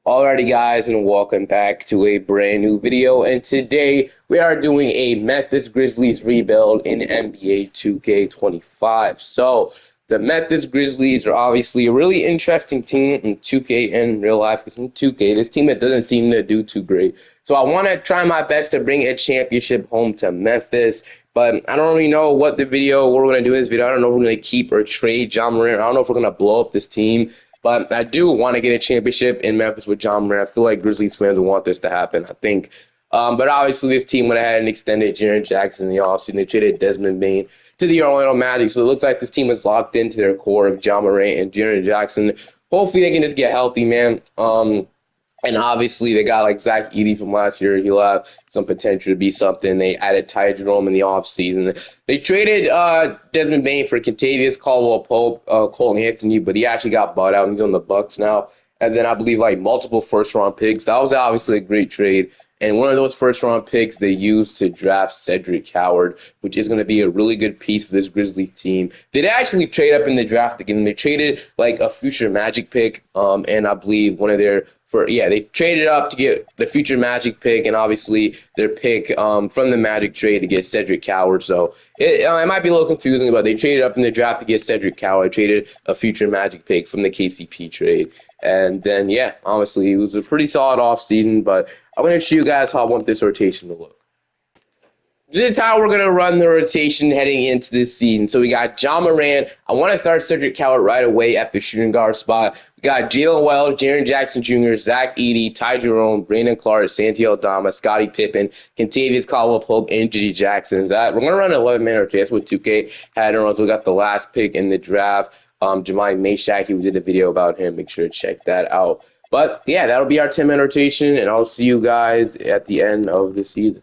Alrighty guys, and welcome back to a brand new video, and today we are doing a Memphis Grizzlies rebuild in NBA 2K25. So the Memphis Grizzlies are obviously a really interesting team in 2K and real life, because in 2K this team that doesn't seem to do too great. So I want to try my best to bring a championship home to Memphis, but I don't really know what we're going to do in this video. I don't know if we're going to keep or trade John Morant. I don't know if we're going to blow up this team. But I do want to get a championship in Memphis with John Morant. I feel like Grizzlies fans will want this to happen, I think. But obviously, this team went ahead and extended Jaren Jackson in the offseason. They traded Desmond Bain to the Orlando Magic. So it looks like this team is locked into their core of John Morant and Jaren Jackson. Hopefully, they can just get healthy, man. And obviously, they got like Zach Edey from last year. He'll have some potential to be something. They added Ty Jerome in the offseason. They traded Desmond Bain for Kentavious Caldwell-Pope, Cole Anthony, but he actually got bought out. He's on the Bucks now. And then I believe like multiple first-round picks. That was obviously a great trade. And one of those first-round picks they used to draft Cedric Howard, which is going to be a really good piece for this Grizzlies team. They actually trade up in the draft again. They traded like a future Magic pick, and I believe one of their they traded up to get the future Magic pick and obviously their pick from the Magic trade to get Cedric Howard. So it might be a little confusing, but they traded up in the draft to get Cedric Howard, traded a future Magic pick from the KCP trade. And then, yeah, honestly, it was a pretty solid offseason, but I'm going to show you guys how I want this rotation to look. This is how we're going to run the rotation heading into this season. So we got John Morant. I want to start Cedric Howard right away at the shooting guard spot. We got Jalen Wells, Jaren Jackson Jr., Zach Edey, Ty Jerome, Brandon Clark, Santi Aldama, Scottie Pippen, Kentavious Caldwell-Pope, and J.D. Jackson. We're going to run an 11-man rotation. That's what 2K had in us. We got the last pick in the draft. Jemai Mayshak, we did a video about him. Make sure to check that out. But, yeah, that'll be our 10-man rotation, and I'll see you guys at the end of the season.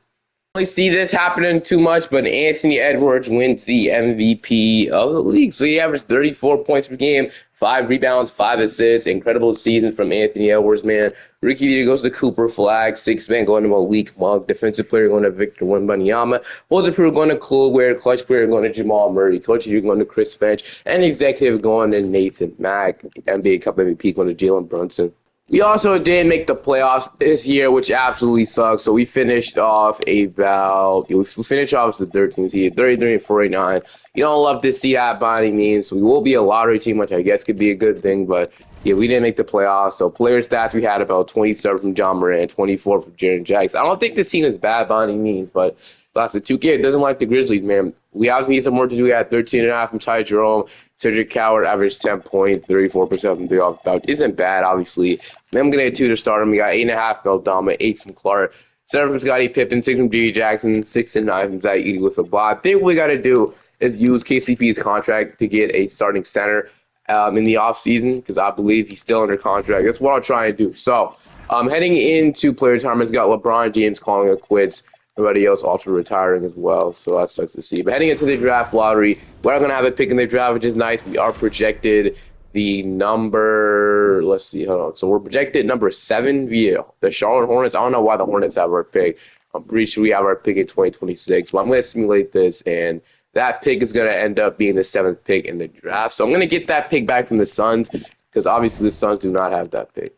Really see this happening too much, but Anthony Edwards wins the MVP of the league. So he averaged 34 points per game, 5 rebounds, 5 assists. Incredible season from Anthony Edwards, man. Rookie of the year goes to Cooper Flag. 6th man going to Malik Monk. Defensive player going to Victor Wembanyama. Holds player going to Chloe Ware. Clutch player going to Jamal Murray. Coach of the year going to Chris Finch. And executive going to Nathan Mack. NBA Cup MVP going to Jalen Brunson. We also did make the playoffs this year, which absolutely sucks. So we finished off the 13th seed, 33 and 49. You don't love to see that by any means. We will be a lottery team, which I guess could be a good thing, but yeah, we didn't make the playoffs. So player stats, we had about 27 from John Morant, 24 from Jaren Jackson. I don't think this team is bad by any means, but that's a 2K. Doesn't like the Grizzlies, man. We obviously need some more to do. We had 13.5 from Ty Jerome. Cedric Howard averaged 10 points, 34% from 3 off the bench. Isn't bad, obviously. Then I'm going to get 2 to start him. We got 8.5 from Aldama, 8 from Clark, 7 from Scottie Pippen, 6 from J.D. Jackson, 6 and 9 from Zach Edey with a block. I think what we got to do is use KCP's contract to get a starting center in the offseason, because I believe he's still under contract. That's what I'll try and do. So heading into player retirements, got LeBron James calling it quits. Everybody else also retiring as well, so that sucks to see. But heading into the draft lottery, we're not going to have a pick in the draft, which is nice. We are projected the number, let's see, hold on. So we're projected number 7 via the Charlotte Hornets. I don't know why the Hornets have our pick. I'm pretty sure we have our pick in 2026. But I'm going to simulate this, and that pick is going to end up being the 7th pick in the draft. So I'm going to get that pick back from the Suns, because obviously the Suns do not have that pick.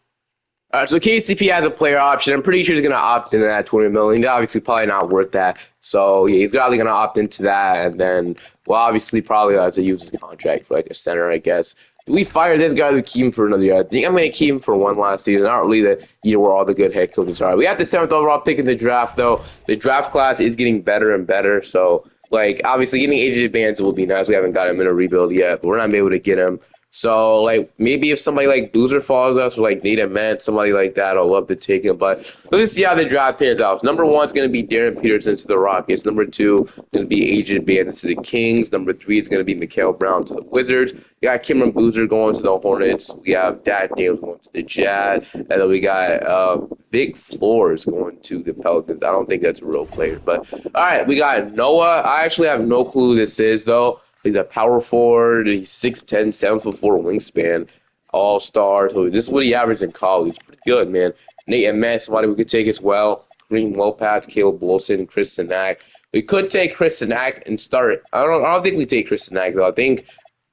So KCP has a player option. I'm pretty sure he's going to opt into that $20 million. Obviously, probably not worth that. So, yeah, he's probably going to opt into that. And then, well, obviously, probably has to use his contract for, like, a center, I guess. Do we fire this guy or keep him for another year? I think I'm going to keep him for one last season. Not really the year where all the good head coaches are. We have the 7th overall pick in the draft, though. The draft class is getting better and better. So, like, obviously, getting AJ Bands will be nice. We haven't got him in a rebuild yet, but we're not able to get him. So, like, maybe if somebody like Boozer follows us, or like Nate Ament, somebody like that, I'll love to take him. But let's see how the draft pans out. Number 1 is going to be Darren Peterson to the Rockets. Number 2 is going to be Agent Bandits to the Kings. Number 3 is going to be Mikael Brown to the Wizards. We got Cameron Boozer going to the Hornets. We have Dad Daniels going to the Jazz. And then we got Vic Flores going to the Pelicans. I don't think that's a real player. But, all right, we got Noah. I actually have no clue who this is, though. He's a power forward. He's 6'10", 7'4" wingspan, all-star. So this is what he averaged in college. Pretty good, man. Nate Ament, somebody we could take as well. Kareem Lopez, Caleb Wilson, Chris Sinak. We could take Chris Sinak and start. I don't think we take Chris Sinak, though. I think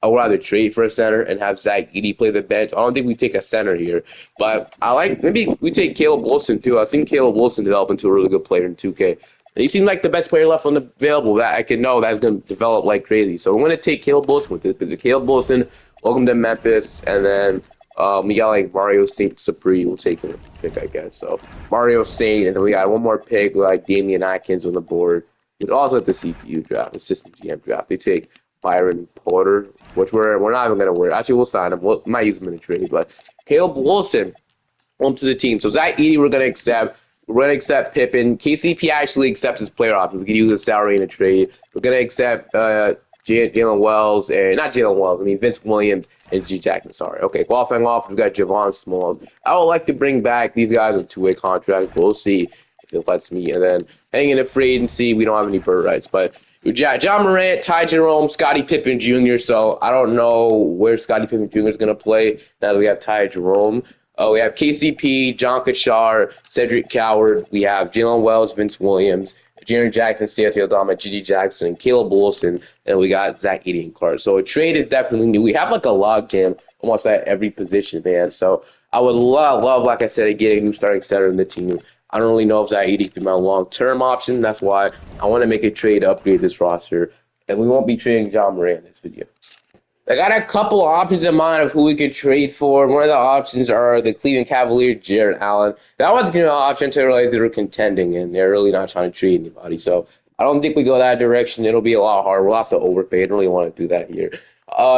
I would rather trade for a center and have Zach Edey play the bench. I don't think we take a center here, but I like maybe we take Caleb Wilson too. I've seen Caleb Wilson develop into a really good player in 2K. He seems like the best player left on the available that I can know that's going to develop like crazy. So I'm going to take Caleb Wilson with this because Caleb Wilson, welcome to Memphis, and then we got like Mario St. Sapri. We'll take him with this pick, I guess. So Mario St. And then we got one more pick like Damian Atkins on the board. We'd also at the CPU draft, the system GM draft. They take Byron Porter, which we're not even going to worry. Actually, we'll sign him. We might use him in a trade, but Caleb Wilson to the team. So Zach Edey, we're going to accept. We're going to accept Pippen. KCP actually accepts his player option. We can use his salary in a trade. We're going to accept Jalen Wells, and not Jalen Wells, I mean Vince Williams and G. Jackson, sorry. Okay, qualifying off, we've got Javon Smalls. I would like to bring back these guys with two-way contracts. We'll see if it lets me. And then hanging in free agency, we don't have any bird rights. But John Morant, Ty Jerome, Scottie Pippen Jr., so I don't know where Scottie Pippen Jr. is going to play now that we have Ty Jerome. We have KCP, John Kachar, Cedric Coward. We have Jalen Wells, Vince Williams, Jaren Jackson, Santi Aldama, G.D. Jackson, and Caleb Wilson. And we got Zach Edey and Clark. So a trade is definitely new. We have like a log jam almost at every position, man. So I would love, like I said, getting a new starting center in the team. I don't really know if Zach Edey could be my long-term option. That's why I want to make a trade to upgrade this roster. And we won't be trading John Morant in this video. I got a couple of options in mind of who we could trade for. One of the options are the Cleveland Cavaliers, Jared Allen. That one's going to be an option to realize they're contending, and they're really not trying to trade anybody. So I don't think we go that direction. It'll be a lot harder. We'll have to overpay. I don't really want to do that here.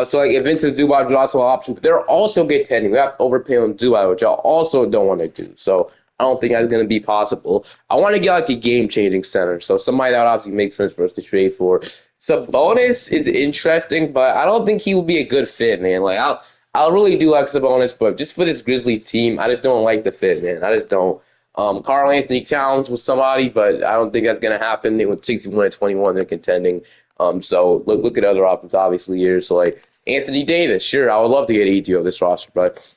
So like if Vincent Zubac is also an option, but they're also contending. We have to overpay on Zubac, which I also don't want to do. So I don't think that's going to be possible. I want to get like a game-changing center. So somebody that obviously makes sense for us to trade for. Sabonis is interesting, but I don't think he will be a good fit, man. Like I really do like Sabonis, but just for this Grizzlies team, I just don't like the fit, man. I just don't. Karl Anthony Towns was somebody, but I don't think that's gonna happen. They went 61-21, they're contending. So look at other options, obviously here. So like Anthony Davis, sure, I would love to get AD on this roster, but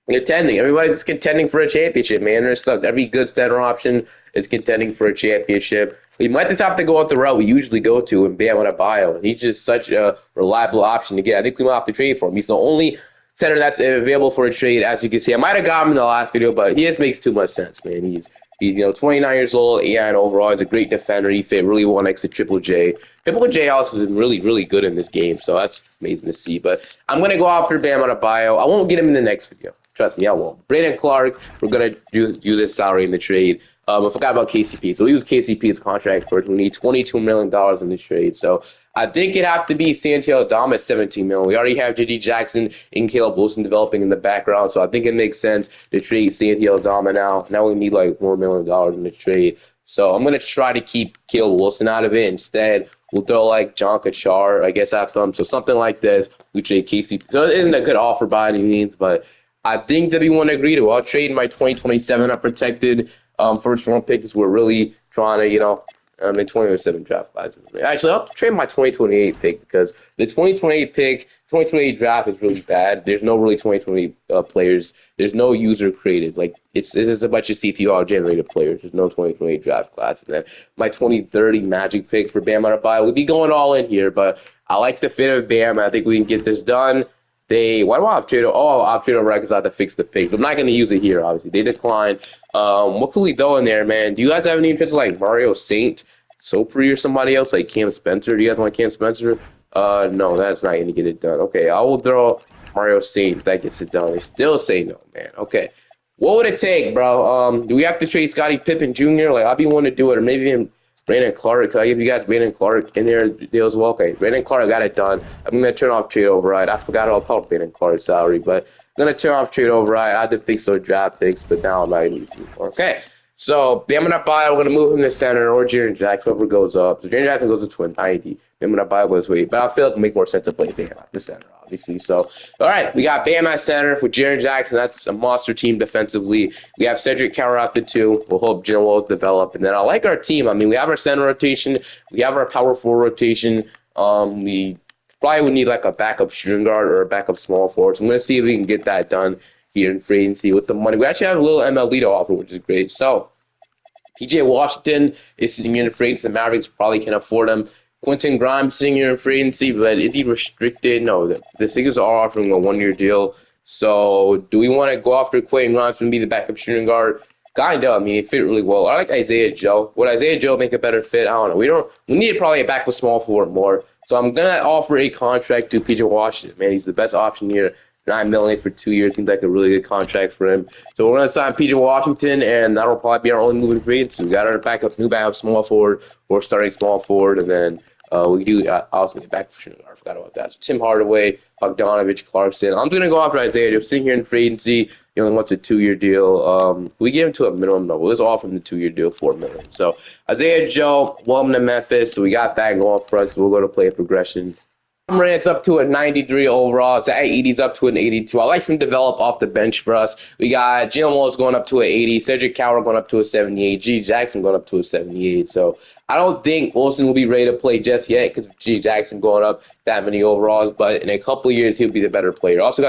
contending. Everybody's contending for a championship, man. There's sucks. Every good center option is contending for a championship. We might just have to go out the route we usually go to and Bam Adebayo. He's just such a reliable option to get. I think we might have to trade for him. He's the only center that's available for a trade, as you can see. I might have got him in the last video, but he just makes too much sense, man. He's 29 years old, and overall, he's a great defender. He fit really well next to Triple J. Triple J also has been really good in this game, so that's amazing to see. But I'm going to go after Bam Adebayo. I won't get him in the next video. Trust me, I won't. Brandon Clark, we're going to do this salary in the trade. I forgot about KCP. So we use KCP's contract first. We need $22 million in this trade. So I think it'd have to be Santi Aldama at $17 million. We already have J.D. Jackson and Caleb Wilson developing in the background. So I think it makes sense to trade Santi Aldama now. Now we need like $4 million in the trade. So I'm going to try to keep Caleb Wilson out of it. Instead, we'll throw like John Kachar, I guess, after him. So something like this. We trade KCP. So it isn't a good offer by any means, but I think that we want to agree to. I'll trade my 2027 unprotected first round pick because we're really trying to, the 2027 draft class. Actually, I'll trade my 2028 pick because the 2028 draft is really bad. There's no really 2028 players. There's no user created. Like this is a bunch of CPR generated players. There's no 2028 draft class. And then my 2030 Magic pick for Bam Adebayo. We'd be going all in here, but I like the fit of Bam. I think we can get this done. Why do I have trade? Oh, I've traded over because I have to fix the picks. I'm not going to use it here, obviously. They declined. What could we throw in there, man? Do you guys have any interest like Mario St. Sopri or somebody else like Cam Spencer? Do you guys want Cam Spencer? No, that's not going to get it done. Okay, I will throw Mario St. If that gets it done. They still say no, man. Okay. What would it take, bro? Do we have to trade Scottie Pippen Jr.? Like, I'd be willing to do it, or maybe even Brandon Clark. Can I give you guys Brandon Clark in there deal as well? Okay, Brandon Clark got it done. I'm going to turn off trade override. I forgot all about Brandon Clark's salary, but I'm going to turn off trade override. I had to fix those draft picks, but now I'm not going to use them. Okay, so Bam Adebayo, we're going to move him to center or Jaren Jackson, whoever goes up. So Jaren Jackson goes to 290. Bam Adebayo goes weight, but I feel like it would make more sense to play Bam at the center, obviously. So, all right, we got Bam at center with Jaren Jackson. That's a monster team defensively. We have Cedric Coward at the 2. We'll hope Jalen Wells develop. And then I like our team. I mean, we have our center rotation. We have our power forward rotation. We probably would need like a backup shooting guard or a backup small forward. So I'm going to see if we can get that done here in free agency with the money. We actually have a little MLB to offer, which is great. So PJ Washington is sitting in free agency. The Mavericks probably can afford him. Quentin Grimes sitting here in free agency, but is he restricted? No, the Sixers are offering a 1-year deal. So do we want to go after Quentin Grimes and be the backup shooting guard? Kinda. I mean, it fit really well. I like Isaiah Joe. Would Isaiah Joe make a better fit? I don't know. We need probably a backup small forward more. So I'm gonna offer a contract to PJ Washington. Man, he's the best option here. $9 million for 2 years seems like a really good contract for him. So we're gonna sign PJ Washington, and that'll probably be our only moving free agency. We got our new backup small forward or starting small forward, and then we do also get back for shooting guard. I forgot about that. So Tim Hardaway, Bogdanovich, Clarkson. I'm going to go after Isaiah. Just sitting here in free agency. He only wants a 2-year deal. We give him to a minimum level. Let's offer him the 2-year deal, $4 million. So Isaiah Joe, welcome to Memphis. So we got that going for us. So we'll go to play a progression. Morant's up to a 93 overall. Zach Edey's up to an 82. I like him to develop off the bench for us. We got Jalen Walls going up to an 80. Cedric Coward going up to a 78. G. Jackson going up to a 78. So I don't think Wilson will be ready to play just yet because G. Jackson going up that many overalls. But in a couple of years, he'll be the better player. Also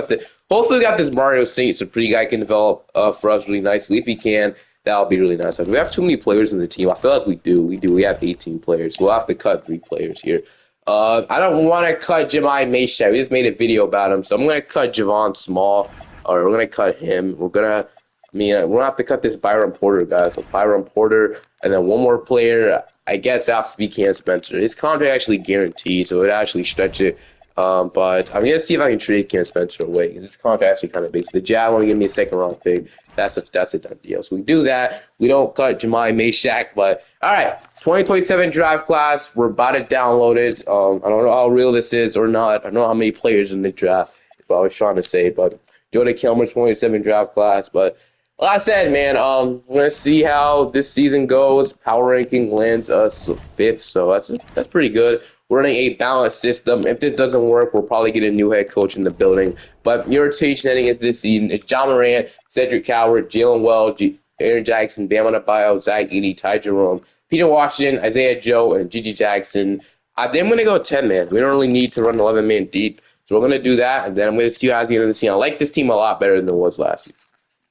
hopefully got this Mario Saints, a pretty guy can develop for us really nicely. If he can, that'll be really nice. We have too many players in the team. I feel like we do. We have 18 players. We'll have to cut 3 players here. I don't want to cut Jemai Mayshak. We just made a video about him, so I'm going to cut Javon Small, or we're going to cut him. We're going to have to cut this Byron Porter guy. So Byron Porter, and then one more player, I guess, after we can Spencer. His contract actually guaranteed, so it actually stretch it. But I'm going to see if I can trade Cam Spencer away. This contract actually kind of basic. The Jazz want to give me a second-round pick. That's a done deal. So we do that. We don't cut Jemai Mayshak. But, all right, 2027 draft class. We're about to download it. I don't know how real this is or not. I don't know how many players in the draft. That's what I was trying to say. But Jordan Kilmer, 27 draft class. But like I said, man, we're going to see how this season goes. Power ranking lands us 5th. So that's pretty good. We're running a balanced system. If this doesn't work, we'll probably get a new head coach in the building. But your rotation heading into this season is John Morant, Cedric Coward, Jalen Wells, Aaron Jackson, Bam Adebayo, Zach Edey, Ty Jerome, Peter Washington, Isaiah Joe, and Gigi Jackson. Then I'm going to go 10-man. We don't really need to run 11-man deep. So we're going to do that, and then I'm going to see how it's the end of the season. I like this team a lot better than it was last year.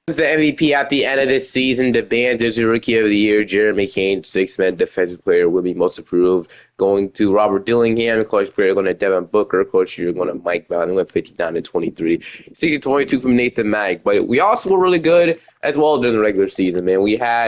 The MVP at the end of this season, the band is the Rookie of the Year. Jeremy Kane, 6-man defensive player, will be most improved. Going to Robert Dillingham, coach player going to Devin Booker, coach you're going to Mike Brown. They went 59-23, 60-22 from Nathan Mag. But we also were really good as well during the regular season, man.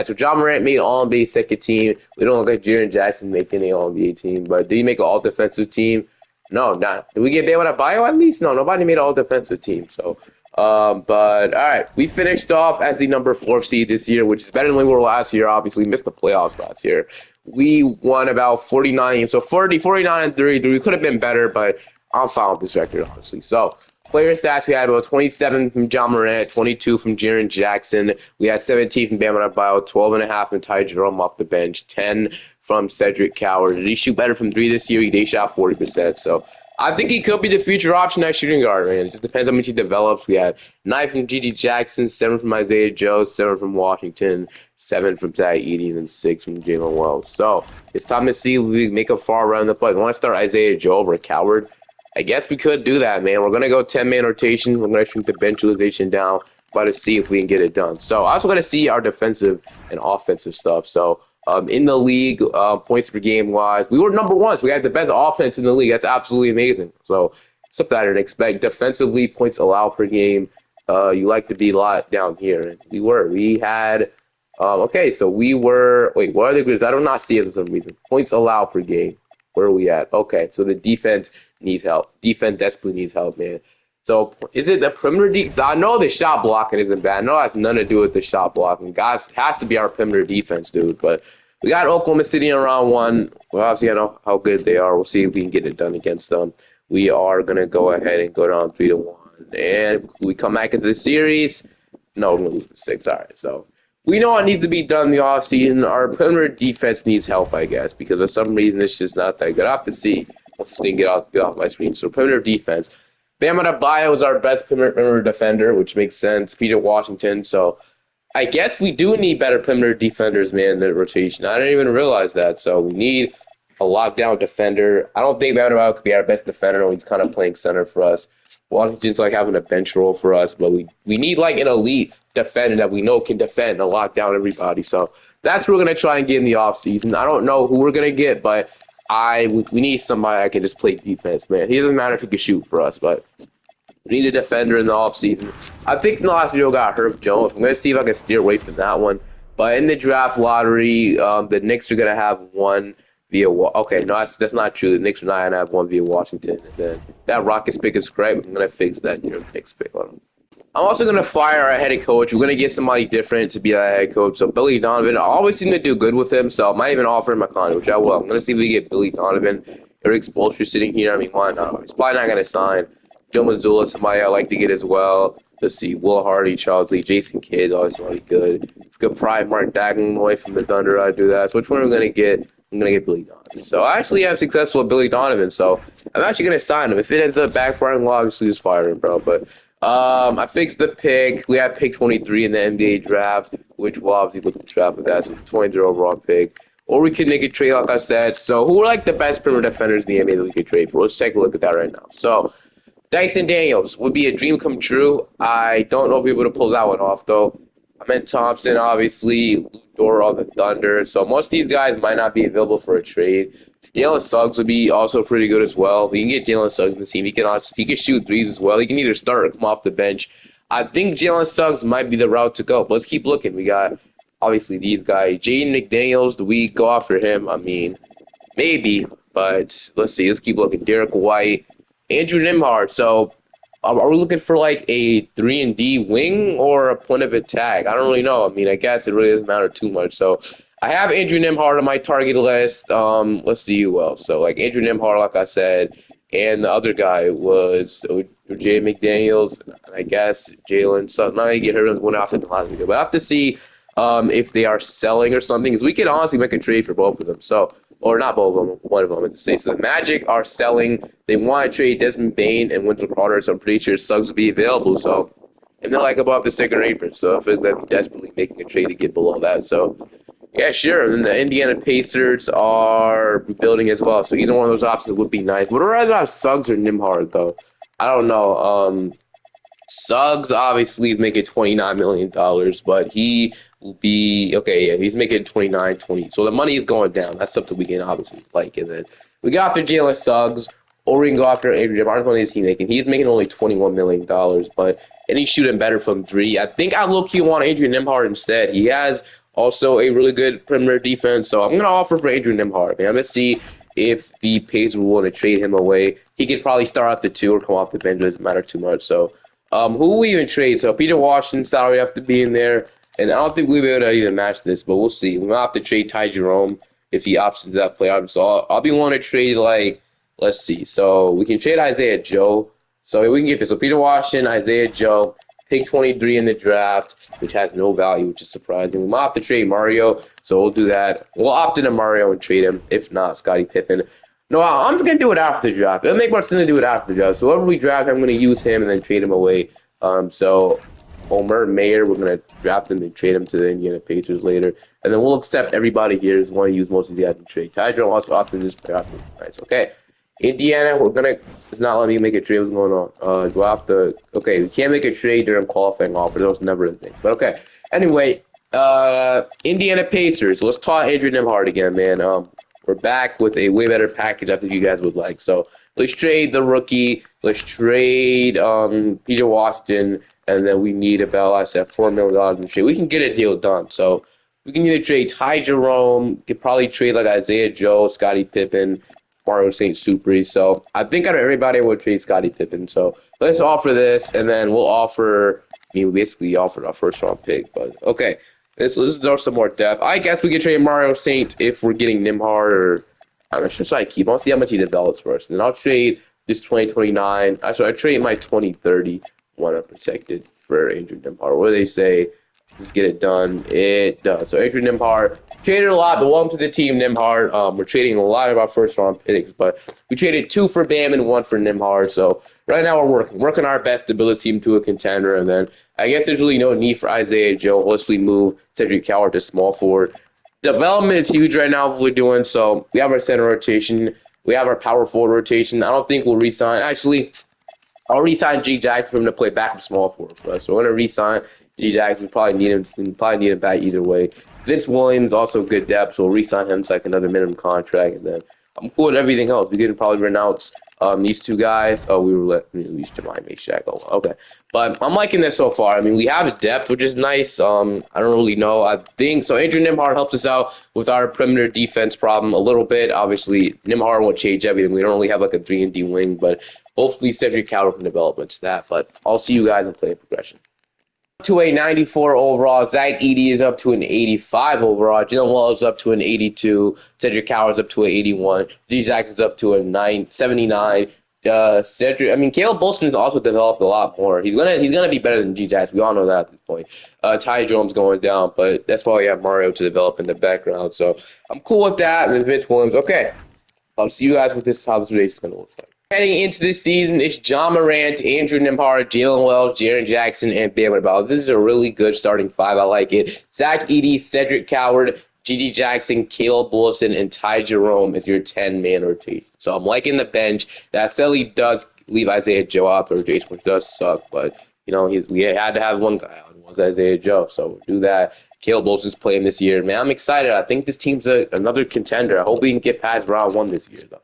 So John Morant made All-NBA second team. We don't look like Jaren Jackson making an All-NBA team, but did he make an All-Defensive team? No, not. Did we get Bam Adebayo at least? No, nobody made an All-Defensive team. So. But all right, we finished off as the number 4 seed this year, which is better than we were last year. Obviously, we missed the playoffs last year. We won about 49, so 49-33. We could have been better, but I'm fine with this record, honestly. So, player stats, we had about 27 from John Morant, 22 from Jaren Jackson. We had 17 from Bam Adebayo, 12.5 from Ty Jerome off the bench, 10 from Cedric Coward. Did he shoot better from 3 this year? He shot 40%. So, I think he could be the future option at shooting guard, man. It just depends how much he develops. We had 9 from Gigi Jackson, 7 from Isaiah Joe, 7 from Washington, 7 from Zach Edey, and 6 from Jalen Wells. So it's time to see if we make a far run in the play. We want to start Isaiah Joe over Coward. I guess we could do that, man. We're going to go 10-man rotation. We're going to shrink the bench utilization down. About to see if we can get it done. So I also got to see our defensive and offensive stuff. So in the league, points per game wise, we were number 1, so we had the best offense in the league. That's absolutely amazing. So something I didn't expect. Defensively, points allowed per game. You like to be a lot down here. We had. Okay, so we were. Wait, what are the Grizzlies? I do not see it for some reason. Points allowed per game. Where are we at? Okay, so the defense needs help. Defense desperately needs help, man. So is it the perimeter defense? I know the shot blocking isn't bad. I know it has nothing to do with the shot blocking. Guys, has to be our perimeter defense, dude. But we got Oklahoma City in round 1. Well, obviously, I know how good they are. We'll see if we can get it done against them. We are going to go ahead and go down 3-1. And we come back into the series. No, we're going to lose 6. All right, so we know what needs to be done in the offseason. Our perimeter defense needs help, I guess, because for some reason it's just not that good. I have to see once this thing get off my screen. So perimeter defense. Bam Adebayo is our best perimeter defender, which makes sense. Peter Washington. So I guess we do need better perimeter defenders, man, in the rotation. I didn't even realize that. So we need a lockdown defender. I don't think Bam Adebayo could be our best defender when he's kind of playing center for us. Washington's like having a bench role for us, but we need like an elite defender that we know can defend and lock down everybody. So that's what we're going to try and get in the offseason. I don't know who we're going to get, but we need somebody that can just play defense, man. He doesn't matter if he can shoot for us, but we need a defender in the offseason. I think in the last video got Herb Jones. I'm gonna see if I can steer away from that one. But in the draft lottery, the Knicks are gonna have one via. Okay, no, that's not true. The Knicks are not gonna have one via Washington. And then that Rockets pick is correct. I'm gonna fix that New York Knicks pick. Hold on. I'm also going to fire our head coach. We're going to get somebody different to be our head coach. So Billy Donovan, I always seem to do good with him, so I might even offer him a contract, which I will. I'm going to see if we get Billy Donovan. Eric Spoelstra sitting here. I mean, why not? He's probably not going to sign. Joe Mazzulla, somebody I like to get as well. Let's see, Will Hardy, Charles Lee, Jason Kidd, always really good. If we could pry Mark Dagnall away from the Thunder, I'd do that. So which one are we going to get? I'm going to get Billy Donovan. So I actually am successful with Billy Donovan, so I'm actually going to sign him. If it ends up backfiring, we'll obviously just fire him, bro. But I fixed the pick. We have pick 23 in the NBA draft, which we'll obviously look at the draft with that. So 23 overall pick. Or we could make a trade, like I said. So who are like the best perimeter defenders in the NBA that we could trade for? Let's take a look at that right now. So Dyson Daniels would be a dream come true. I don't know if we would have pulled that one off, though. I meant Thompson, obviously, Lou Dort on the Thunder. So most of these guys might not be available for a trade. Jalen Suggs would be also pretty good as well. We can get Jalen Suggs in the team. He can shoot threes as well. He can either start or come off the bench. I think Jalen Suggs might be the route to go. But let's keep looking. We got, obviously, these guys. Jaden McDaniels, do we go after him? I mean, maybe. But let's see. Let's keep looking. Derek White. Andrew Nembhard. So are we looking for like a 3-and-D wing or a point of attack? I don't really know. I mean, I guess it really doesn't matter too much. So I have Andrew Nembhard on my target list. Let's see who else. So like Andrew Nembhard, like I said, and the other guy was Jay McDaniels, and I guess Jalen. So I'm not gonna get hurt one off in the last video, but I have to see if they are selling or something, because we could honestly make a trade for both of them. So. Or not both of them, one of them at the same. So the Magic are selling. They want to trade Desmond Bane and Wendell Carter, so I'm pretty sure Suggs will be available. So, and they're like above the second apron. So I feel like they're desperately making a trade to get below that. So, yeah, sure. And then the Indiana Pacers are rebuilding as well. So either one of those options would be nice. But I'd rather have Suggs or Nembhard, though. I don't know. Suggs obviously is making $29 million, but he will be okay. Yeah, he's making 29, 20. So the money is going down. That's something we can obviously like. And then we got after Jalen Suggs, or we can go after Adrian. How much money is he making? He's making only $21 million, but and he's shooting better from three. I think I low-key want Adrian Nembhard instead. He has also a really good perimeter defense, so I'm gonna offer for Adrian Nembhard. Man, I'm gonna see if the Pacers will want to trade him away. He could probably start out the two or come off the bench. It doesn't matter too much. So. Who will we even trade? So Peter Washington's salary have to be in there, and I don't think we'll be able to even match this, but we'll see. We might have to trade Ty Jerome if he opts into that player. So I'll be wanting to trade like, let's see. So we can trade Isaiah Joe. So we can get this. So Peter Washington, Isaiah Joe, pick 23 in the draft, which has no value, which is surprising. We might have to trade Mario, so we'll do that. We'll opt into Mario and trade him. If not, Scottie Pippen. No, I'm just going to do it after the draft. It'll make more sense to do it after the draft. So whoever we draft, I'm going to use him and then trade him away. So Homer, Mayer, we're going to draft him and trade him to the Indiana Pacers later. And then we'll accept everybody here who's want to use most of the guys in trade. Ty Jerome also opted this draft. Nice. Okay. Indiana, we're going to – it's not letting me make a trade. What's going on? Do I have to – okay, we can't make a trade during qualifying offer. That was never a thing. But okay. Anyway, Indiana Pacers. Let's talk Andrew Nembhard again, man. We're back with a way better package I think you guys would like. So let's trade the rookie. Let's trade Peter Washington. And then we need about, I said, $4 million in trade. We can get a deal done. So we can either trade Ty Jerome. Could probably trade like Isaiah Joe, Scottie Pippen, Mario St. Supri. So I think out of everybody, we'll trade Scottie Pippen. So let's offer this. And then we'll offer, we basically offered our first round pick. But okay. Let's throw some more depth. I guess we could trade Mario Saint if we're getting Nembhard, or I'm not sure. So I keep. I'll see how much he develops first. And then I'll trade this 2029. Actually, I trade my 2030 one unprotected for Andrew Nembhard. What do they say? Let's get it done. It does. So Andrew Nembhard traded a lot, but welcome to the team, Nembhard. We're trading a lot of our first round picks, but we traded 2 for Bam and 1 for Nembhard. So right now we're working our best to build a team to a contender, and then I guess there's really no need for Isaiah Joe. Unless we move Cedric Coward to small forward. Development is huge right now. What we're doing. So we have our center rotation. We have our power forward rotation. I don't think we'll re-sign. Actually, I'll re-sign G Jackson for him to play back from small forward for us. So we're gonna re-sign G Jackson. We probably need him. We probably need him back either way. Vince Williams also good depth, so we'll re-sign him to like another minimum contract, and then I'm cool with everything else. We could probably renounce these two guys. Oh, we released Jemai make Shaq. Oh, okay. But I'm liking this so far. I mean, we have depth, which is nice. I don't really know. I think so. Andrew Nimhard helps us out with our perimeter defense problem a little bit. Obviously, Nimhard won't change everything. We don't really have like a 3-and-D wing, but hopefully Cedric Coward can develop into that. But I'll see you guys in play progression. To a 94 overall. Zach Edey is up to an 85 overall. Jalen Wall is up to an 82. Cedric Coward's up to an 81. G Jackson's up to a 79. Caleb Bolson's also developed a lot more. He's gonna be better than G Jackson. We all know that at this point. Ty Jones going down, but that's why we have Mario to develop in the background. So I'm cool with that. And Vince Williams. Okay, I'll see you guys with how this race is gonna look like. Heading into this season, it's John Morant, Andrew Nimhard, Jalen Wells, Jaren Jackson, and Bam Adebayo. This is a really good starting five. I like it. Zach Edey, Cedric Coward, G.G. Jackson, Caleb Wilson, and Ty Jerome is your 10-man rotation. So I'm liking the bench. That sadly does leave Isaiah Joe out the rotation, which does suck. But, you know, we had to have one guy out. It was Isaiah Joe. So we'll do that. Caleb Wilson's playing this year. Man, I'm excited. I think this team's another contender. I hope we can get past round one this year, though.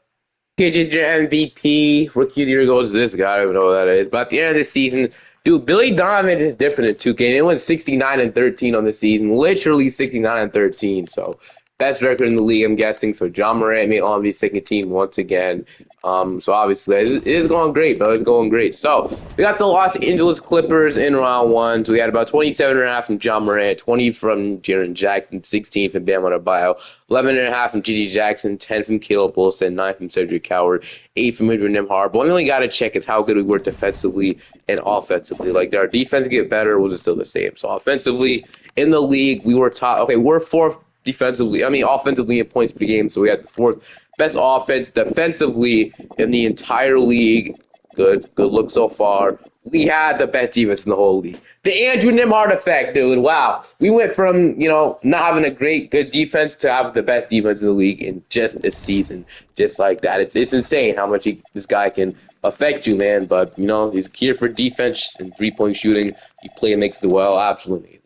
Is your MVP. Rookie of the year goes to this guy. I don't even know what that is. But at the end of the season, dude, Billy Donovan is different in 2K. They went 69-13 on the season. Literally 69-13. So best record in the league, I'm guessing. So John Morant made all of these second team once again. So obviously it is going great, bro. It's going great. So we got the Los Angeles Clippers in round one. So we had about 27.5 from John Morant, 20 from Jaren Jackson, 16 from Bam Adebayo, 11.5 from G.G. Jackson, 10 from Caleb Wilson, 9 from Cedric Coward, 8 from Andrew Nimhard. But one thing we got to check is how good we were defensively and offensively. Like, did our defense get better, or was it still the same? So offensively, in the league, we were top. Okay, we're fourth offensively in points per game. So we had the fourth best offense. Defensively in the entire league, good look so far. We had the best defense in the whole league. The Andrew Nimhard effect, dude. Wow. We went from, not having a good defense to have the best defense in the league in just a season. Just like that. It's insane how much this guy can affect you, man. But, he's here for defense and three-point shooting. He makes it well. Absolutely.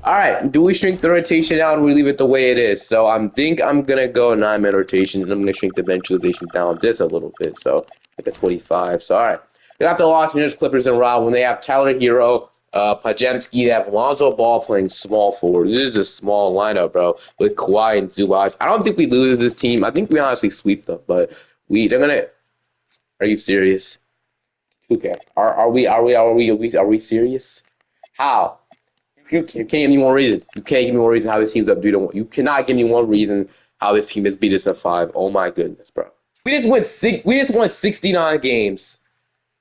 All right, do we shrink the rotation down or we leave it the way it is? So I think I'm going to go 9-man rotation, and I'm going to shrink the bench utilization down just a little bit, so like a 25. So, all right. We got the Los Angeles Clippers in round when they have Tyler Hero, Pajemski. They have Lonzo Ball playing small forward. This is a small lineup, bro, with Kawhi and Zubac. I don't think we lose this team. I think we honestly sweep them, but they're going to – are you serious? Okay. Are we serious? How? You can't give me one reason. You can't give me one reason how this team's up 3-1. You cannot give me one reason how this team has beat us at 5. Oh my goodness, bro. We just won 69 games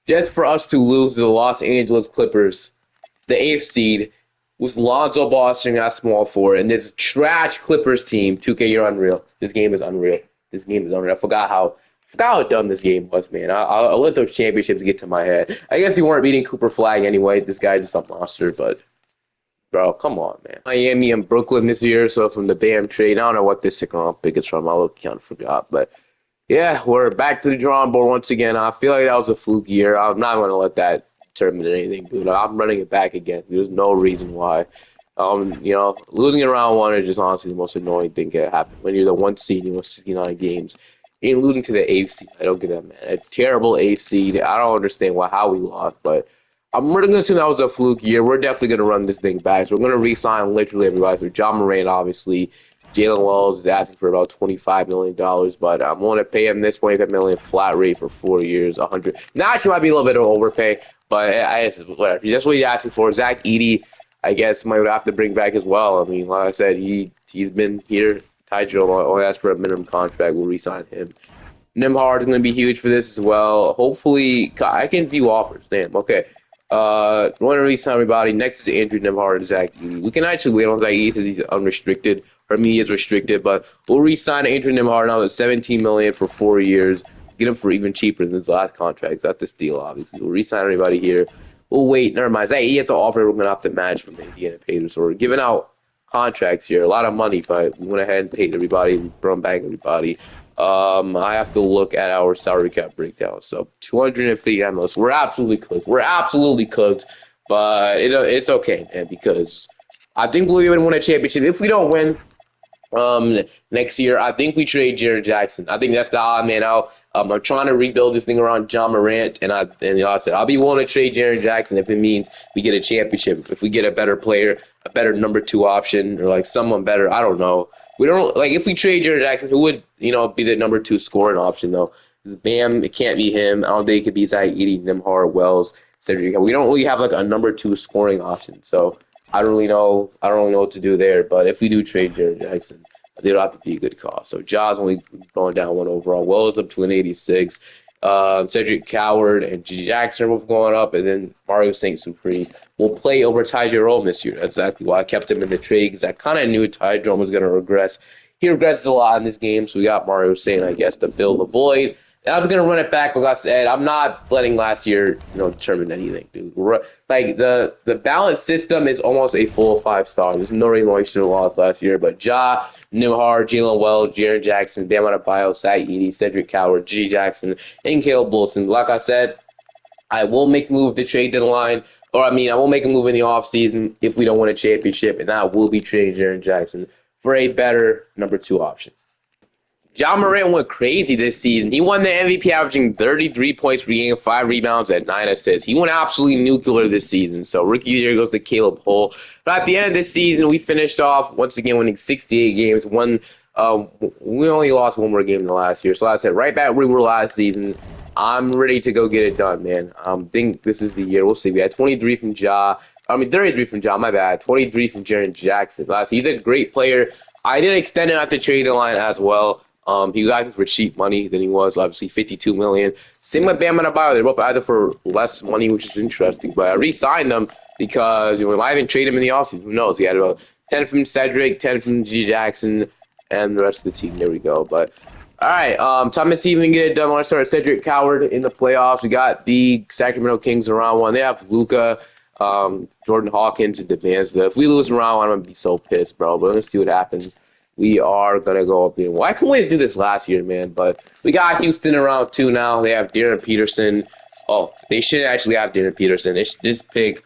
just for us to lose to the Los Angeles Clippers, the 8th seed, with Lonzo Ball sitting at small forward, and this trash Clippers team. 2K, you're unreal. This game is unreal. I forgot how dumb this game was, man. I'll let those championships get to my head. I guess we weren't beating Cooper Flag anyway. This guy's just a monster, but. Bro, come on, man. Miami and Brooklyn this year, so from the Bam trade. I don't know what this second round pick is from. I kind of forgot. But, yeah, we're back to the drawing board once again. I feel like that was a fluke year. I'm not going to let that determine anything, dude. I'm running it back again. There's no reason why. Losing in round one is just honestly the most annoying thing that happened. When you're the 1 seed, you won 69 games, and losing to the 8th seed. I don't get that, man. A terrible 8th seed. I don't understand how we lost, but I'm really going to assume that was a fluke year. We're definitely going to run this thing back. So we're going to re-sign literally everybody. So John Morant, obviously. Jalen Wells is asking for about $25 million, but I'm willing to pay him this $25 million flat rate for 4 years, 100. Now, actually, might be a little bit of overpay, but whatever. That's what he's asking for. Zach Edey, I guess, might have to bring back as well. I mean, like I said, he's been here. Ty Joe only asked for a minimum contract. We'll re-sign him. Nimhard is going to be huge for this as well. Hopefully, I can view offers. Damn, okay. Want to release everybody. Next is Andrew Nimhard and Zach Edey. We can actually wait on Zach Edey because he's unrestricted. For me, he is restricted, but we'll re-sign Andrew Nimhard now at $17 million for 4 years. Get him for even cheaper than his last contract. That's the steal, obviously. We'll re-sign everybody here. We'll wait. Never mind. Zach Edey has an offer. We're gonna have to match from Indiana Pacers. So we're giving out contracts here, a lot of money, but we went ahead and paid everybody. We brought back everybody. I have to look at our salary cap breakdown. So 250 MLS. We're absolutely cooked. But it's okay, man, because I think we'll even win a championship. If we don't win, Next year, I think we trade Jared Jackson. I think that's the odd man out. I'm trying to rebuild this thing around John Morant, and I said I'll be willing to trade Jared Jackson if it means we get a championship. If we get a better player, a better number two option, or like someone better. I don't know. We don't like if we trade Jared Jackson, who would be the number two scoring option though? Bam, it can't be him. I don't think it could be Zach Edey, Nimhard, Wells, Cedric. We don't really have like a number two scoring option, so I don't really know. I don't really know what to do there. But if we do trade Jared Jackson, it'll have to be a good cost. So Jaws only going down one overall. Wells up to an 86. Cedric Coward and G Jackson are both going up, and then Mario St. Supreme will play over Ty Jerome this year. That's exactly why I kept him in the trade, because I kind of knew Ty Jerome was going to regress. He regresses a lot in this game, so we got Mario St., I guess, to fill the void. And I was going to run it back, like I said. I'm not letting last year, determine anything, dude. Like, the balance system is almost a full 5-star. There's no reason why we should have lost last year, but Ja, Nimhard, Jalen Wells, Jared Jackson, Bam Adebayo, Zach Edey, Cedric Coward, G. Jackson, and Caleb Wilson. Like I said, I will make a move at the trade deadline, I will make a move in the offseason if we don't win a championship, and that will be trading Jared Jackson for a better number two option. John Morant went crazy this season. He won the MVP, averaging 33 points per game, 5 rebounds, and 9 assists. He went absolutely nuclear this season. So rookie of the year goes to Caleb Hull. But at the end of this season, we finished off once again winning 68 games. We only lost one more game than last year. So like I said, right back where we were last season. I'm ready to go get it done, man. Think this is the year. We'll see. We had 33 from 33 from Ja, my bad. 23 from Jaren Jackson. He's a great player. I did extend him at the trade line as well. He was asking for cheap money than he was, obviously $52 million. Same with Bam Adebayo. They're both either for less money, which is interesting. But I re-signed them because we might even trade him in the offseason. Who knows? We had about 10 from Cedric, 10 from G. Jackson, and the rest of the team. There we go. But all right, time to see if we can get it done. Let's start Cedric Coward in the playoffs. We got the Sacramento Kings in round one. They have Luka, Jordan Hawkins, and Demanza. If we lose in round one, I'm going to be so pissed, bro. But let's see what happens. We are going to go up there. Well, I couldn't wait to do this last year, man. But we got Houston in round two now. They have Darren Peterson. Oh, they should actually have Darren Peterson. This pick,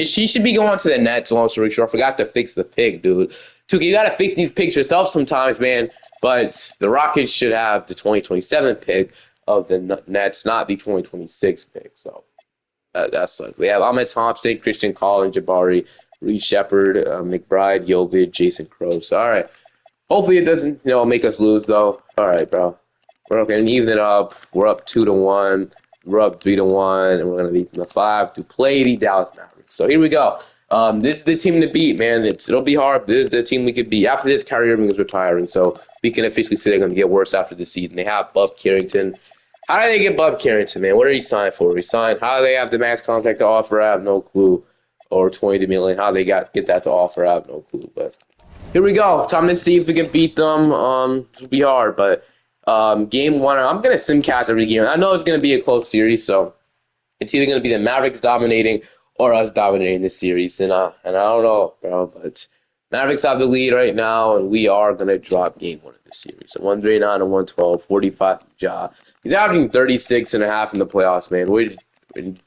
she should be going to the Nets, long story short. I forgot to fix the pick, dude. Tuka, you got to fix these picks yourself sometimes, man. But the Rockets should have the 2027 pick of the Nets, not the 2026 pick. So that's like we have Ahmed Thompson, Christian Collins, Jabari, Reed Shepard, McBride, Jovic, Jason Crow. So, all right. Hopefully it doesn't, make us lose though. All right, bro. We're going to even it up. We're up 2-1. We're up 3-1, and we're going to beat the 5 to play the Dallas Mavericks. So here we go. This is the team to beat, man. It'll be hard. This is the team we could beat. After this, Kyrie Irving is retiring, so we can officially say they're going to get worse after the season. They have Bob Carrington. How do they get Bob Carrington, man? What are he signed for? How do they have the max contract to offer? I have no clue. Or $20 million. How they get that to offer? I have no clue, but. Here we go. Time to see if we can beat them. It'll be hard, but game one, I'm going to simcast every game. I know it's going to be a close series, so it's either going to be the Mavericks dominating or us dominating this series. And I don't know, bro, but Mavericks have the lead right now, and we are going to drop game one of this series. So 139 and 112, 45 Ja. He's averaging 36.5 in the playoffs, man.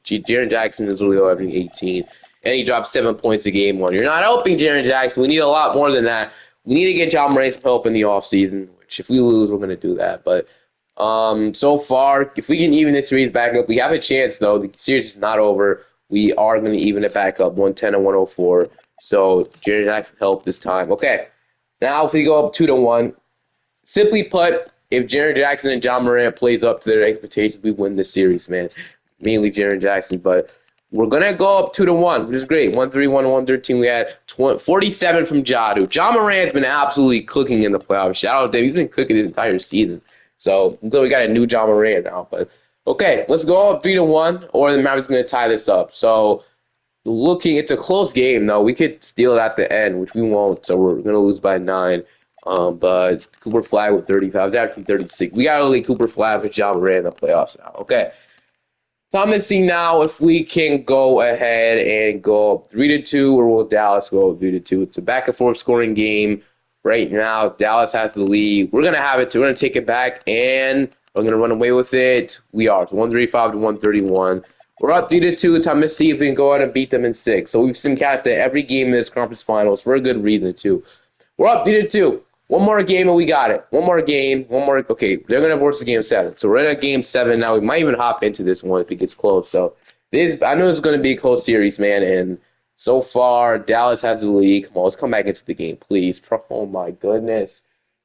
Jaren Jackson is really averaging 18. And he dropped 7 points a game one. You're not helping Jaren Jackson. We need a lot more than that. We need to get John Morant some help in the offseason, which if we lose, we're going to do that. But so far, if we can even this series back up, we have a chance, though. The series is not over. We are going to even it back up, 110 and 104. So Jaren Jackson help this time. Okay, now if we go up 2-1, simply put, if Jaren Jackson and John Morant plays up to their expectations, we win this series, man. Mainly Jaren Jackson, but we're going to go up 2-1, which is great. 131 and 113. We had 47 from Jadu. John Morant's been absolutely cooking in the playoffs. Shout out to him. He's been cooking the entire season. So we got a new John Morant now. But okay, let's go up 3-1, or the Mavericks going to tie this up. So it's a close game, though. We could steal it at the end, which we won't. So we're going to lose by 9. But Cooper Flag with 35. It's actually 36. We got to lead Cooper Flag with John Morant in the playoffs now. Okay. Time to see now if we can go ahead and go up 3-2, or will Dallas go up 3-2? It's a back and forth scoring game right now. Dallas has the lead. We're gonna have it. We're gonna take it back, and we're gonna run away with it. We are. It's 135 to 131. We're up 3-2. Time to see if we can go out and beat them in 6. So we've simcasted every game in this conference finals for a good reason too. We're up 3-2. One more game and we got it. One more game. One more. Okay, they're going to force the game 7. So we're in a game 7 now. We might even hop into this one if it gets close. So I know it's going to be a close series, man. And so far, Dallas has the lead. Come on, let's come back into the game, please. Oh, my goodness.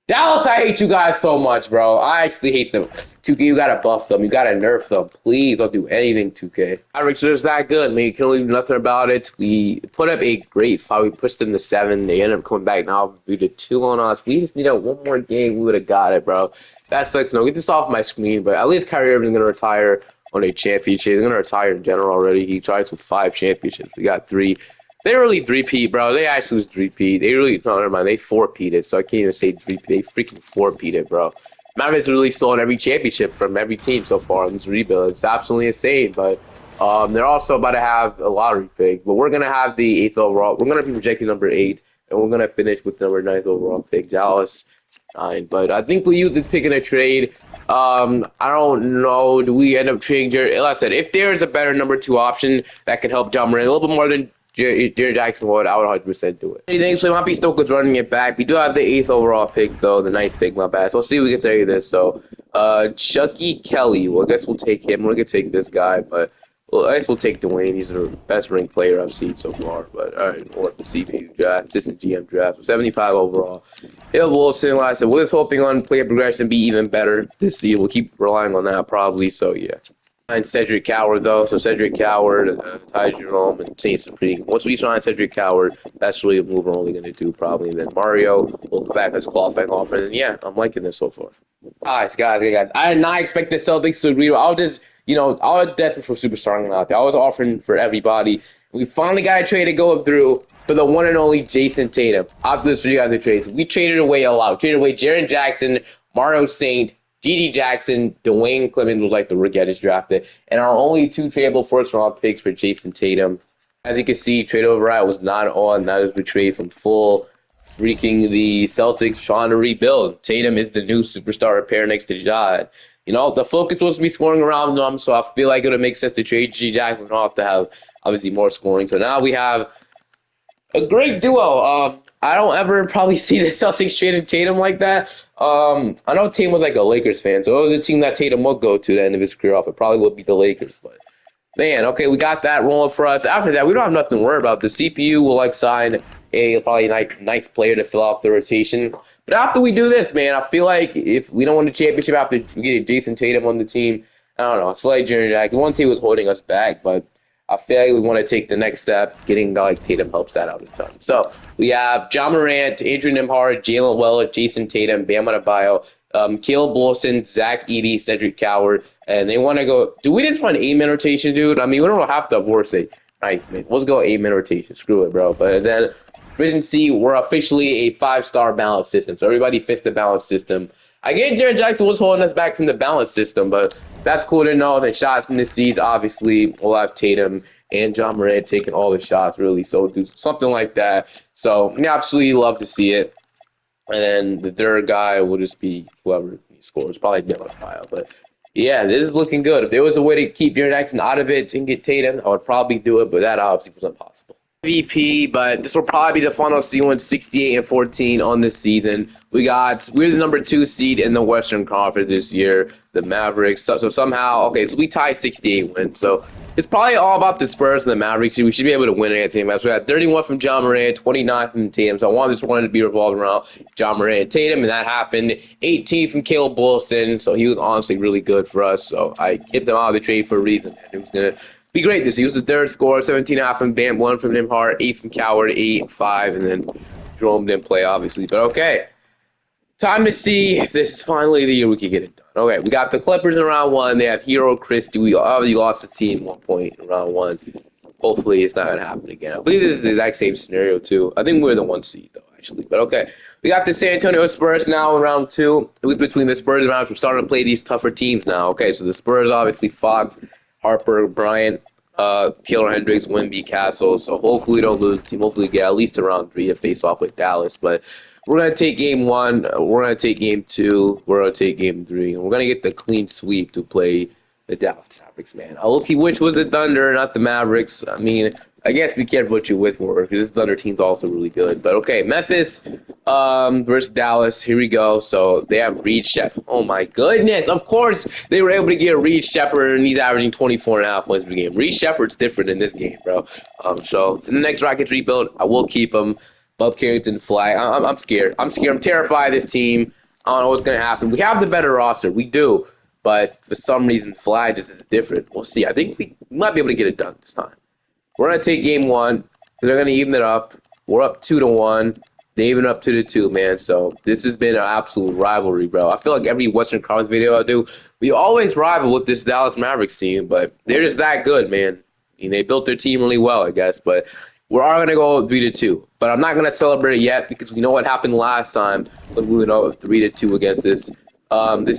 Dallas, I hate you guys so much, bro. I actually hate them. 2K, you gotta buff them. You gotta nerf them. Please don't do anything, 2K. Mavericks are just that good, man. You can only do nothing about it. We put up a great fight. We pushed them to 7. They ended up coming back now. We did 2 on us. We just need one more game. We would have got it, bro. That sucks. No, get this off my screen. But at least Kyrie Irving's gonna retire on a championship. He's gonna retire in general already. He tries with 5 championships. We got 3. They really 3-peat, bro. They actually was 3-peat. They really, no, never mind. They 4-peated, so I can't even say 3-peat. They freaking 4-peated, bro. Mavericks really stolen every championship from every team so far in this rebuild. It's absolutely insane, but they're also about to have a lottery pick. But we're going to have the 8th overall. We're going to be projecting number 8, and we're going to finish with number 9th overall pick, Dallas 9. But I think we use this pick in a trade. I don't know. Do we end up trading Jared? Like I said, if there is a better number 2 option that can help John Moran a little bit more than Jared Jackson would, I would 100% do it. Anything, so Poppy Stoker's running it back. We do have the 8th overall pick, though, the 9th pick, my bad. So let's see if we can tell you this. So, Chucky Kelly, well, I guess we'll take him. We're going to take this guy, but I guess we'll take Dwayne. He's the best ring player I've seen so far. But, all right, we'll let the CPU draft, assistant GM draft. 75 overall. Hill Wilson, like I said, we're just hoping on player progression be even better this season. We'll keep relying on that probably, so yeah. And Cedric Coward, though. So Cedric Coward, Ty Jerome, and Saint Supreme. Once we sign Cedric Coward, that's really a move we're only going to do probably. And then Mario will come back as qualifying offer. And yeah, I'm liking this so far. Guys. I did not expect the Celtics to agree. I was just, I was desperate for superstar out there. I was offering for everybody. We finally got a trade to go through for the one and only Jason Tatum. I'll do this for you guys in trades. We traded away a lot. We traded away Jaren Jackson, Mario Saint, G.D. Jackson, Dwayne Clemens was like the rookie I just drafted, and our only 2 tradable first-round picks for Jason Tatum. As you can see, trade override was not on. That was betrayed from full freaking the Celtics trying to rebuild. Tatum is the new superstar repair next to Ja. The focus was to be scoring around them, so I feel like it would make sense to trade G. Jackson off to have, obviously, more scoring. So now we have a great duo. I don't ever probably see the Celtics trading Tatum like that. I know Tatum was like a Lakers fan, so it was a team that Tatum would go to the end of his career off. It probably would be the Lakers, but man, okay, we got that rolling for us. After that, we don't have nothing to worry about. The CPU will sign a probably ninth player to fill out the rotation. But after we do this, man, I feel like if we don't win the championship after getting Jason Tatum on the team, I don't know. I feel like Jaren Jackson, one team was holding us back, but I feel like we want to take the next step. Getting Tatum helps that out a ton. So we have John Morant, Adrian Nembhard, Jalen Weller, Jason Tatum, Bam Adebayo, Caleb Wilson, Zach Edey, Cedric Coward, and they want to go. Do we just run 8-man rotation, dude? I mean, we don't have to force it. Right, man. Let's go 8-man rotation. Screw it, bro. But then Division C, we're officially a 5-star balance system. So everybody fits the balance system. Again, Jaren Jackson was holding us back from the balance system, but that's cool to know that shots from the seeds, obviously, we'll have Tatum and John Morant taking all the shots, really. So do something like that. So we absolutely love to see it. And then the third guy will just be whoever he scores, probably Bam Adebayo. But yeah, this is looking good. If there was a way to keep Jaren Jackson out of it and get Tatum, I would probably do it, but that obviously was impossible. MVP, but this will probably be the final seed, 68-14 on this season. We're the number 2 seed in the Western Conference this year, the Mavericks. So somehow, okay, so we tied 68 wins. So it's probably all about the Spurs and the Mavericks. We should be able to win against Tatum. So we had 31 from John Morant, 29 from Tatum. So I wanted to be revolved around John Morant and Tatum, and that happened. 18 from Caleb Wilson. So he was honestly really good for us. So I kept him out of the trade for a reason. And it was going to be great this. He was the third scorer, 17.5 from Bam, 1 from Nembhard, 8 from Coward, 8, 5, and then Jerome didn't play, obviously. But okay, time to see if this is finally the year we can get it done. Okay, we got the Clippers in round 1. They have Hero Chris. We already lost the team 1 point in round 1. Hopefully it's not going to happen again. I believe this is the exact same scenario, too. I think we're the 1 seed, though, actually. But okay, we got the San Antonio Spurs now in round 2. It was between the Spurs and Mavericks. We're starting to play these tougher teams now. Okay, so the Spurs, obviously, Fox, Harper, Bryant, Taylor Hendricks, Wemby, Castle. So hopefully we don't lose the team. Hopefully we get at least to round 3 to face off with Dallas. But we're going to take game 1. We're going to take game 2. We're going to take game 3. And we're going to get the clean sweep to play the Dallas Mavericks, man. I look, wish it was the Thunder, not the Mavericks. I mean, I guess be careful what you wish for, because this Thunder team's also really good. But okay, Memphis, versus Dallas. Here we go. So they have Reed Shepard. Oh my goodness. Of course they were able to get Reed Shepard, and he's averaging 24.5 points per game. Reed Shepard's different in this game, bro. So in the next Rockets rebuild, I will keep him. Bob Carrington fly. I'm scared. I'm scared. I'm terrified of this team. I don't know what's gonna happen. We have the better roster. We do. But for some reason, Fly just is different. We'll see. I think we might be able to get it done this time. We're gonna take game one. They're gonna even it up. We're up 2-1. They even up 2-2, man. So this has been an absolute rivalry, bro. I feel like every Western Conference video I do, we always rival with this Dallas Mavericks team, but they're just that good, man. I mean, they built their team really well, I guess. But we're all gonna go 3-2. But I'm not gonna celebrate it yet because we know what happened last time when we went out 3-2 against this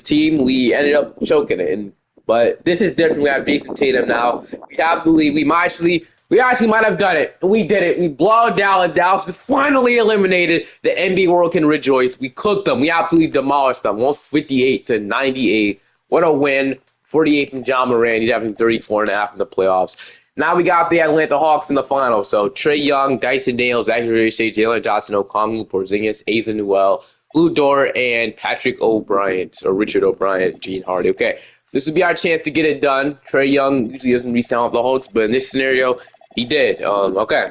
team. We ended up choking it, but this is different. We have Jason Tatum now. We have the lead. We actually might have done it. We did it. We blow Dallas. Dallas is finally eliminated. The NBA world can rejoice. We cooked them. We absolutely demolished them. 158-98. What a win. 48 from John Moran. He's having 34.5 in the playoffs. Now we got the Atlanta Hawks in the finals. So Trae Young, Dyson Daniels, Zachary Shea, Jalen Johnson, Okongwu, Porzingis, Asa Newell, Lou Dort, and Patrick O'Brien, or Richard O'Brien, Gene Hardy. Okay, this would be our chance to get it done. Trae Young usually doesn't re-sign with the Hawks, but in this scenario, he did. Okay,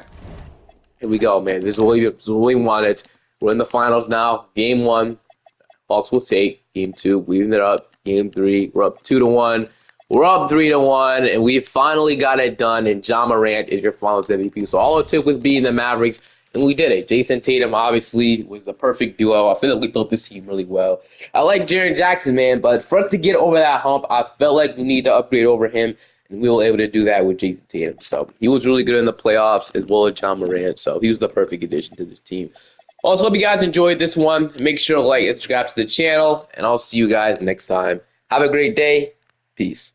here we go, man. This is what we wanted. We're in the finals now. Game one, Hawks will take. Game two, we even it up. Game three, we're up 2-1. We're up 3-1, and we finally got it done. And John Morant is your Finals MVP. So all it took was beating the Mavericks, and we did it. Jason Tatum obviously was the perfect duo. I feel like we built this team really well. I like Jaren Jackson, man, but for us to get over that hump, I felt like we need to upgrade over him, and we were able to do that with Jason Tatum. So he was really good in the playoffs as well as John Morant. So he was the perfect addition to this team. Also, hope you guys enjoyed this one. Make sure to like and subscribe to the channel, and I'll see you guys next time. Have a great day. Peace.